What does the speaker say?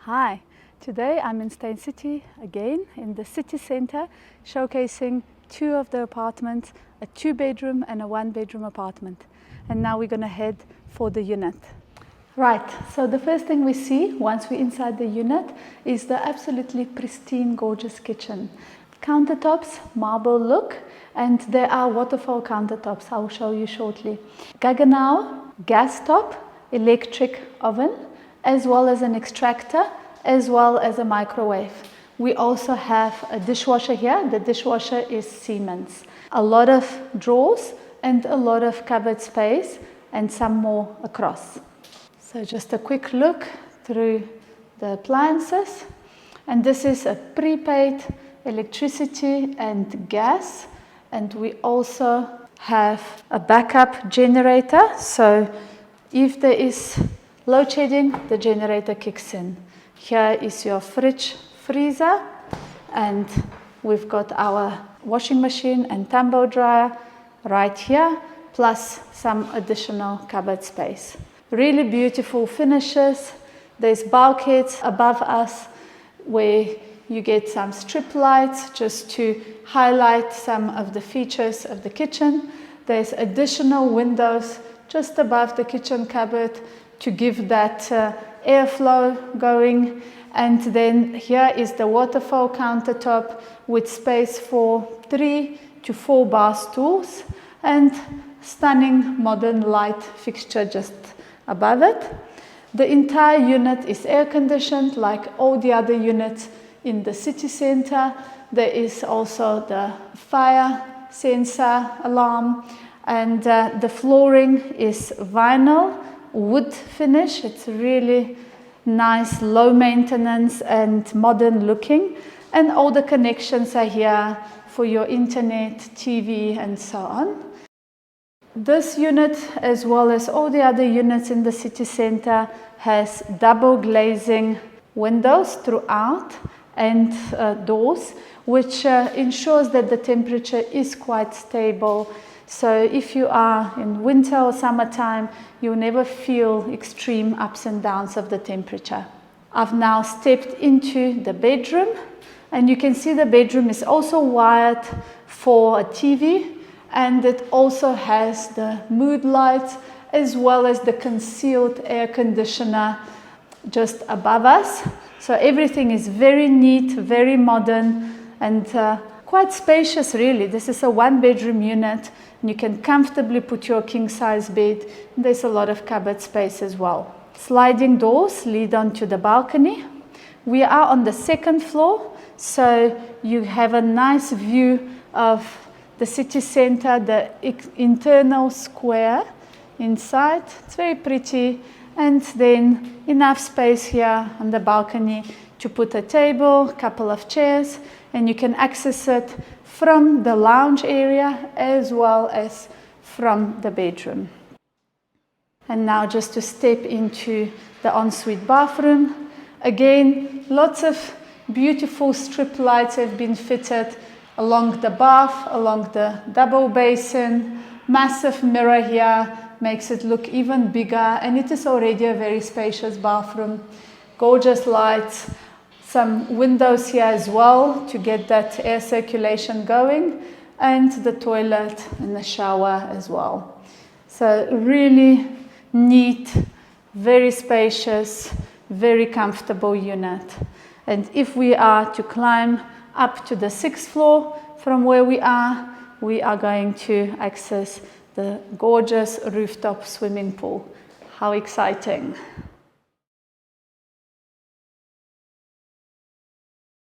Hi, today I'm in Steyn City again in the city center, showcasing two of the apartments, a 2-bedroom and a 1-bedroom apartment. And now we're going to head for the unit. Right, so the first thing we see once we're inside the unit is the absolutely pristine, gorgeous kitchen. Countertops, marble look, and there are waterfall countertops, I'll show you shortly. Gaggenau gas top, electric oven, as well as an extractor, as well as a microwave. We also have a dishwasher here. The dishwasher is Siemens. A lot of drawers and a lot of cupboard space and some more across. So just a quick look through the appliances. And this is a prepaid electricity and gas. And we also have a backup generator. So if there is load shedding, the generator kicks in. Here is your fridge, freezer, and we've got our washing machine and tumble dryer right here, plus some additional cupboard space. Really beautiful finishes. There's bulkheads above us where you get some strip lights just to highlight some of the features of the kitchen. There's additional windows just above the kitchen cupboard to give that airflow going. And then here is the waterfall countertop with space for 3 to 4 bar stools and stunning modern light fixture just above it. The entire unit is air conditioned like all the other units in the city center. There is also the fire sensor alarm, and the flooring is vinyl wood finish. It's really nice, low maintenance and modern looking, and all the connections are here for your internet, TV and so on. This unit, as well as all the other units in the city center, has double glazing windows throughout and doors, which ensures that the temperature is quite stable. So if you are in winter or summertime, you'll never feel extreme ups and downs of the temperature. I've now stepped into the bedroom, and you can see the bedroom is also wired for a TV, and it also has the mood lights as well as the concealed air conditioner just above us. So everything is very neat, very modern, and quite spacious really. This is a 1-bedroom unit, and you can comfortably put your king-size bed. There's a lot of cupboard space as well. Sliding doors lead onto the balcony. We are on the 2nd floor, so you have a nice view of the city center, the internal square inside. It's very pretty, and then enough space here on the balcony to put a table, a couple of chairs, and you can access it from the lounge area as well as from the bedroom. And now just to step into the ensuite bathroom. Again, lots of beautiful strip lights have been fitted along the bath, along the double basin. Massive mirror here makes it look even bigger, and it is already a very spacious bathroom. Gorgeous lights. Some windows here as well to get that air circulation going, and the toilet and the shower as well. So really neat, very spacious, very comfortable unit. And if we are to climb up to the 6th floor from where we are going to access the gorgeous rooftop swimming pool. How exciting!